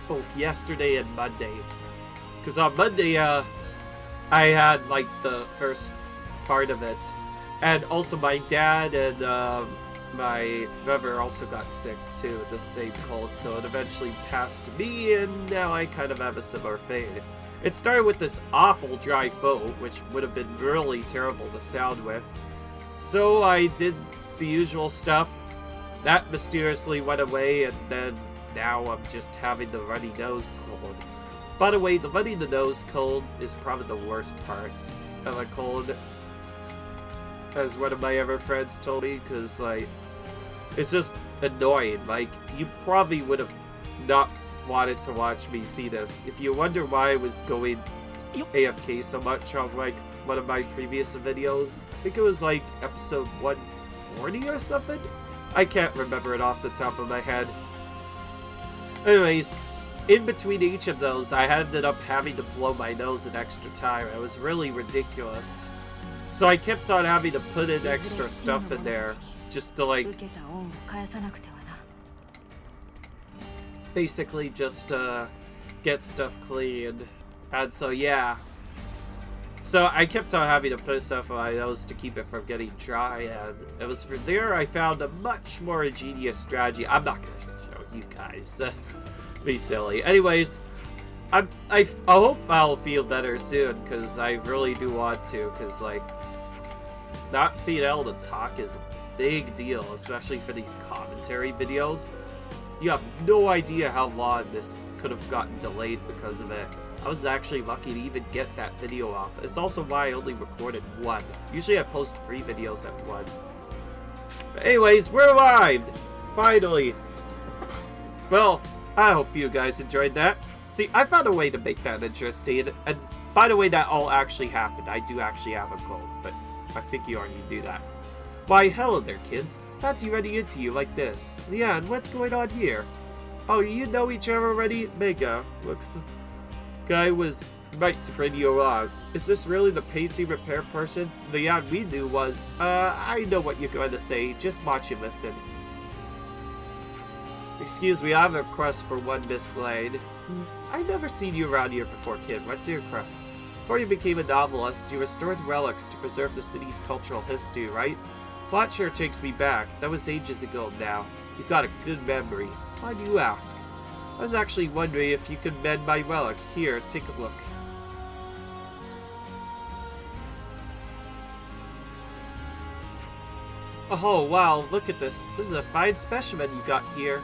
both yesterday and Monday. Because on Monday, I had, like, the first part of it. And also my dad and my brother also got sick, too, the same cold. So it eventually passed to me, and now I kind of have a similar fate. It started with this awful dry throat, which would have been really terrible to sound with. So I did the usual stuff. That mysteriously went away, and then now I'm just having the runny nose cold. By the way, the runny nose cold is probably the worst part of a cold, as one of my other friends told me, because, like, it's just annoying. Like, you probably would have not wanted to watch me see this. If you wonder why I was going AFK so much on, like, one of my previous videos, I think it was, like, episode 140 or something? I can't remember it off the top of my head. Anyways, in between each of those, I ended up having to blow my nose an extra time. It was really ridiculous. So I kept on having to put in extra stuff in there, just to, like, basically just get stuff cleaned. And so, yeah. So I kept on having to put stuff on my nose to keep it from getting dry, and it was from there I found a much more ingenious strategy. I'm not going to show you guys. Be silly. Anyways, I hope I'll feel better soon, because I really do want to, because, like, not being able to talk is a big deal, especially for these commentary videos. You have no idea how long this could have gotten delayed because of it. I was actually lucky to even get that video off. It's also why I only recorded one. Usually I post 3 videos at once. But anyways, we're arrived! Finally! Well, I hope you guys enjoyed that. See, I found a way to make that interesting. And by the way, that all actually happened. I do actually have a cold, but I think you already knew that. Why, hello there, kids. Fancy running into you like this. Leanne, what's going on here? Oh, you know each other already? Mega. Looks... Guy was right to bring you along. Is this really the painting repair person? Leanne we knew was... I know what you're going to say. Just watch and listen. Excuse me, I have a request for one Miss Lane. I've never seen you around here before, kid. What's your request? Before you became a novelist, you restored relics to preserve the city's cultural history, right? Plot sure takes me back. That was ages ago now. You've got a good memory. Why do you ask? I was actually wondering if you could mend my relic. Here, take a look. Oh, wow, look at this. This is a fine specimen you got here.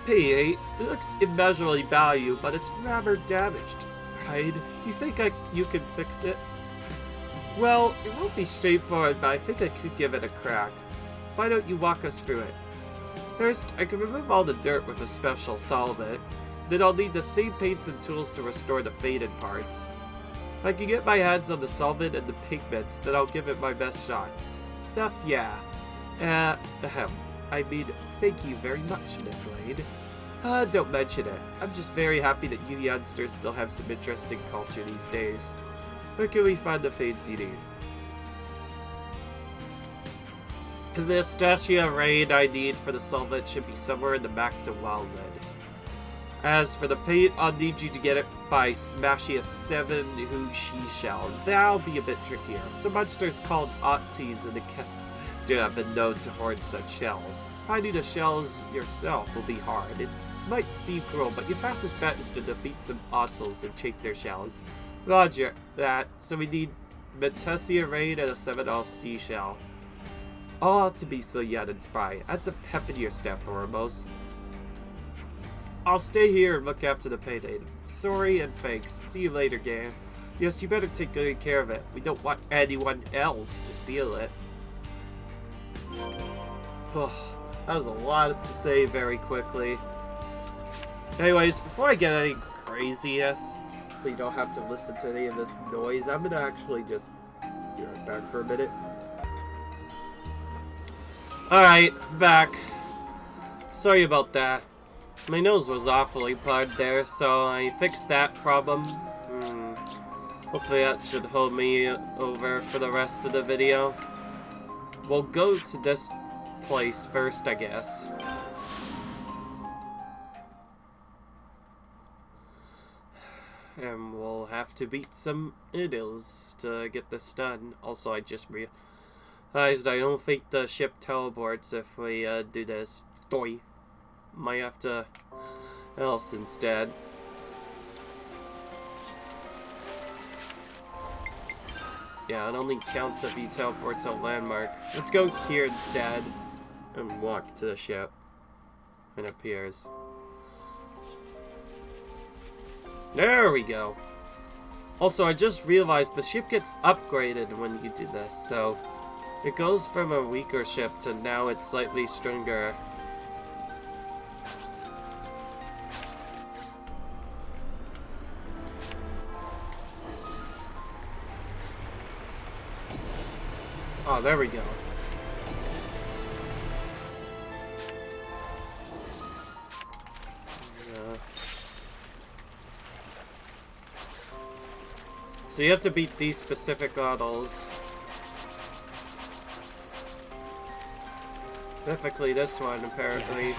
P8, it looks immeasurably valuable, but it's rather damaged. Right? Do you think you can fix it? Well, it won't be straightforward, but I think I could give it a crack. Why don't you walk us through it? First, I can remove all the dirt with a special solvent. Then I'll need the same paints and tools to restore the faded parts. If I can get my hands on the solvent and the pigments, then I'll give it my best shot. Stuff, yeah. I mean, thank you very much, Miss Lane. Don't mention it. I'm just very happy that you youngsters still have some interesting culture these days. Where can we find the fades you need? The Stasia raid I need for the solvent should be somewhere in the back to Wildwood. As for the paint, I'll need you to get it by smashing a 7-Hushi shell. That'll be a bit trickier. Some monsters called Otties in the have been known to hoard such shells. Finding the shells yourself will be hard. It might seem cruel, but your fastest bet is to defeat some Ottles and take their shells. Roger that. So we need Metesia raid and a 7-L shell. All to be so young and spry. That's a pep in your step, Oramos. I'll stay here and look after the payday. Sorry and thanks. See you later, gang. Yes, you better take good care of it. We don't want anyone else to steal it. That was a lot to say very quickly. Anyways, before I get any craziness, so you don't have to listen to any of this noise, I'm gonna actually just be right back for a minute. Alright, back. Sorry about that. My nose was awfully plugged there, so I fixed that problem. Hopefully that should hold me over for the rest of the video. We'll go to this place first, I guess. And we'll have to beat some idiots to get this done. Also, I just realized I don't think the ship teleports if we do this. Doi. Might have to else instead. Yeah, it only counts if you teleport to a landmark. Let's go here instead and walk to the ship. It appears. There we go. Also, I just realized the ship gets upgraded when you do this, so it goes from a weaker ship to now it's slightly stronger. Oh, there we go. So you have to beat these specific models. Specifically this one, apparently.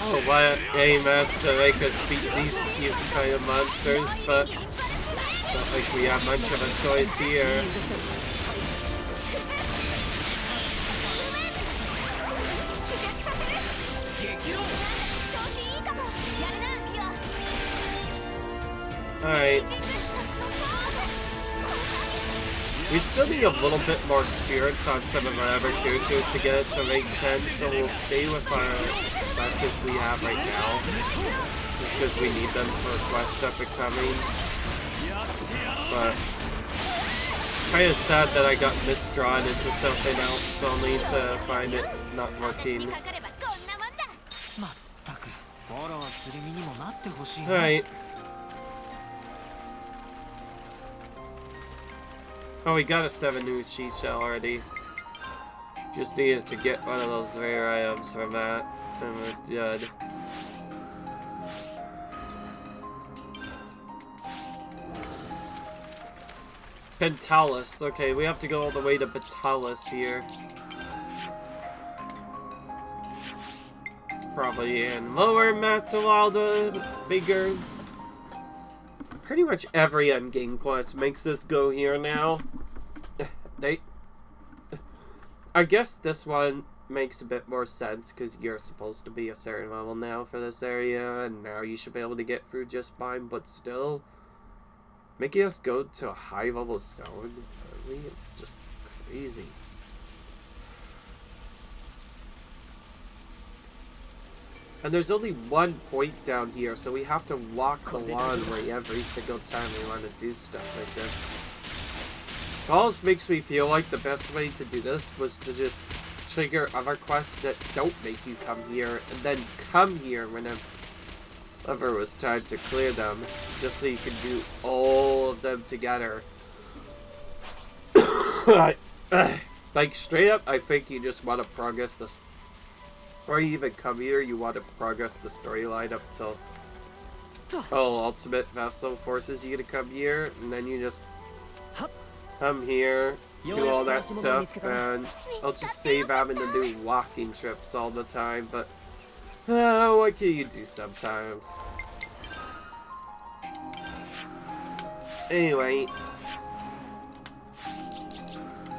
Oh, my aim is to make us beat these cute kind of monsters, but not like we have much of a choice here. Alright. We still need a little bit more experience on some of our other characters to get it to rank 10, so we'll stay with our classes we have right now. Just because we need them for quest up and coming. But kind of sad that I got misdrawn into something else only to find it not working. Alright. Oh, we got a 7 new she shell already. Just needed to get one of those rare items from that, and we're good. Pentalis. Okay, we have to go all the way to Pentalis here. Probably in Lower Matawalda Figures. Pretty much every endgame quest makes this go here now. I guess this one makes a bit more sense because you're supposed to be a certain level now for this area, and now you should be able to get through just fine, but still making us go to a high level zone early, it's just crazy. And there's only one point down here, so we have to walk the long way every single time we want to do stuff like this. It almost makes me feel like the best way to do this was to just trigger other quests that don't make you come here, and then come here whenever it was time to clear them, just so you can do all of them together. Like, straight up, I think you just want to progress this. Before you even come here, you want to progress the storyline up till Ultimate Vessel forces you to come here, and then you just come here, do all that stuff, and I'll just save having to do walking trips all the time, but what can you do sometimes? Anyway,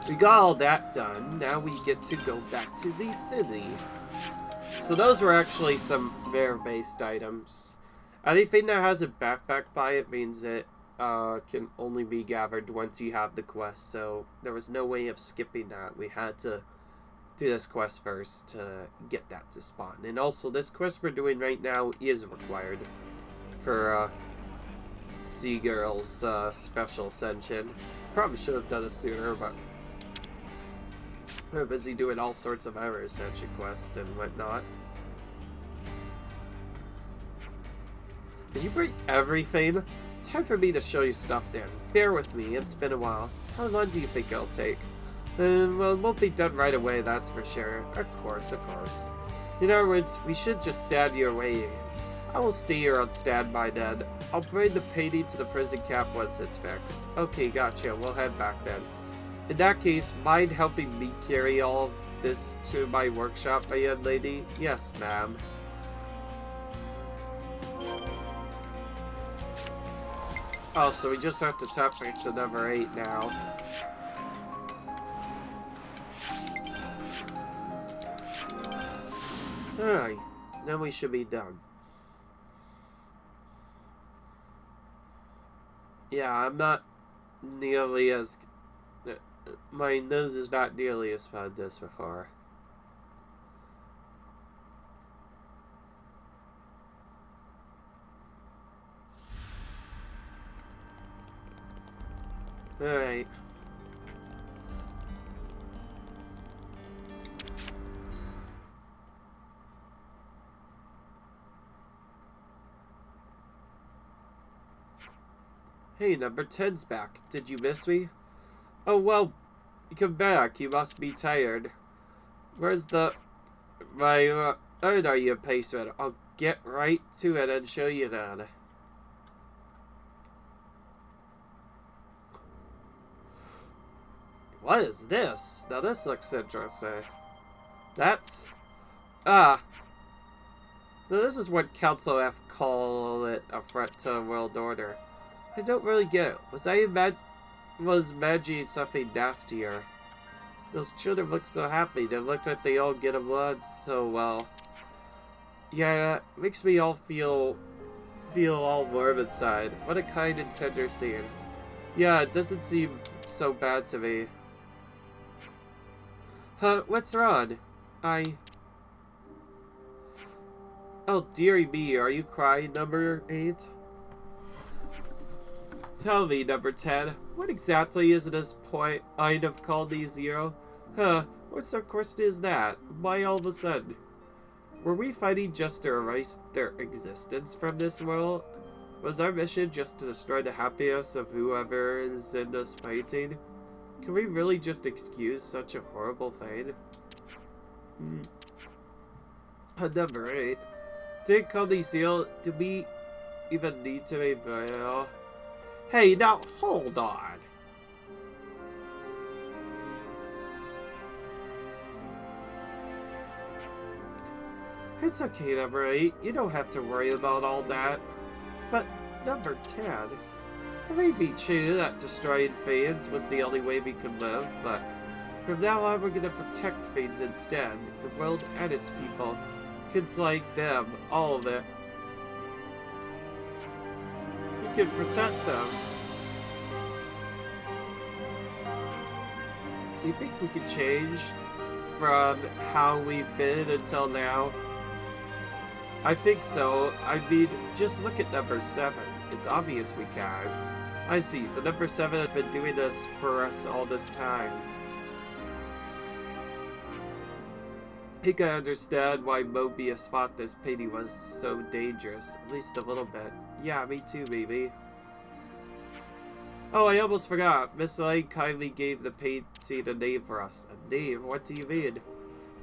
we got all that done. Now we get to go back to the city. So those were actually some rare-based items. Anything that has a backpack by it means it can only be gathered once you have the quest, so there was no way of skipping that. We had to do this quest first to get that to spawn. And also, this quest we're doing right now is required for Seagirl's special ascension. Probably should have done it sooner, but we're busy doing all sorts of other ascension quests and whatnot. Did you bring everything? Time for me to show you stuff then. Bear with me, it's been a while. How long do you think it'll take? Well, it won't be done right away, that's for sure. Of course, of course. In other words, we should just stand your way. I will stay here on standby then. I'll bring the painting to the prison camp once it's fixed. Okay, gotcha. We'll head back then. In that case, mind helping me carry all of this to my workshop, my young lady? Yes, ma'am. Oh, so we just have to tap to number 8 now. Alright, then we should be done. Yeah, I'm not nearly as... my nose is not nearly as fun as before. Alright. Hey, number 10's back. Did you miss me? Oh, well, come back. You must be tired. Where's the... my, are you impatient? I'll get right to it and show you that. What is this? Now this looks interesting. That's... ah. So this is what Council F call it a threat to world order. I don't really get it. Was Magi something nastier? Those children look so happy. They look like they all get along so well. Yeah, it makes me all feel all warm inside. What a kind and tender scene. Yeah, it doesn't seem so bad to me. Huh, what's wrong? Oh, dearie me, are you crying, number 8? Tell me, number 10, what exactly is this point of colony 0? Huh, what sort of question is that? Why all of a sudden? Were we fighting just to erase their existence from this world? Was our mission just to destroy the happiness of whoever is in this fighting? Can we really just excuse such a horrible thing? Number 8. Did colony 0, do we even need to be real? Hey, now, hold on. It's okay, number 8. You don't have to worry about all that. But, number 10. It may be true that destroying Phanes was the only way we could live, but from now on we're gonna protect Phanes instead. The world and its people. Kids like them, all of it. We can protect them. Do you think we could change from how we've been until now? I think so. I mean, just look at number 7. It's obvious we can. I see, so number 7 has been doing this for us all this time. I think I understand why Mobius thought this painting was so dangerous, at least a little bit. Yeah, me too, baby. Oh, I almost forgot. Miss Lane kindly gave the painting a name for us. A name? What do you mean?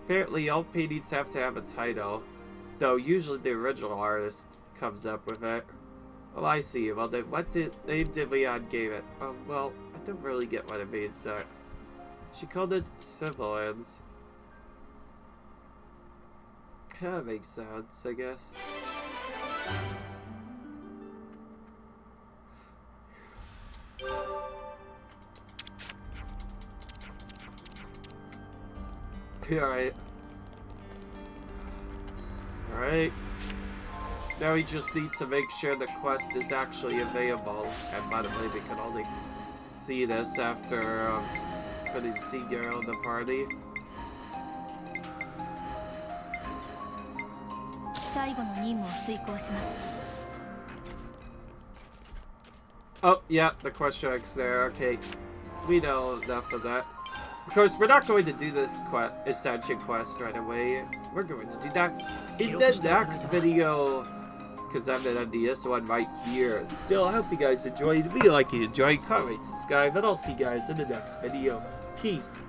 Apparently, all paintings have to have a title, though usually the original artist comes up with it. Oh, I see. Well, then what name did Leon give it? Oh, well, I don't really get what it means, so... She called it Sibilance. Kinda makes sense, I guess. Alright. Alright. Now we just need to make sure the quest is actually available. And by the way, we can only see this after putting Seagirl in the party. Oh, yeah, the question mark's there. Okay, we know enough of that. Of course, we're not going to do this Ascension quest right away. We're going to do that in the next video, because I'm gonna end this one right here. Still, I hope you guys enjoyed. If you like you enjoyed, comment, subscribe, and I'll see you guys in the next video. Peace.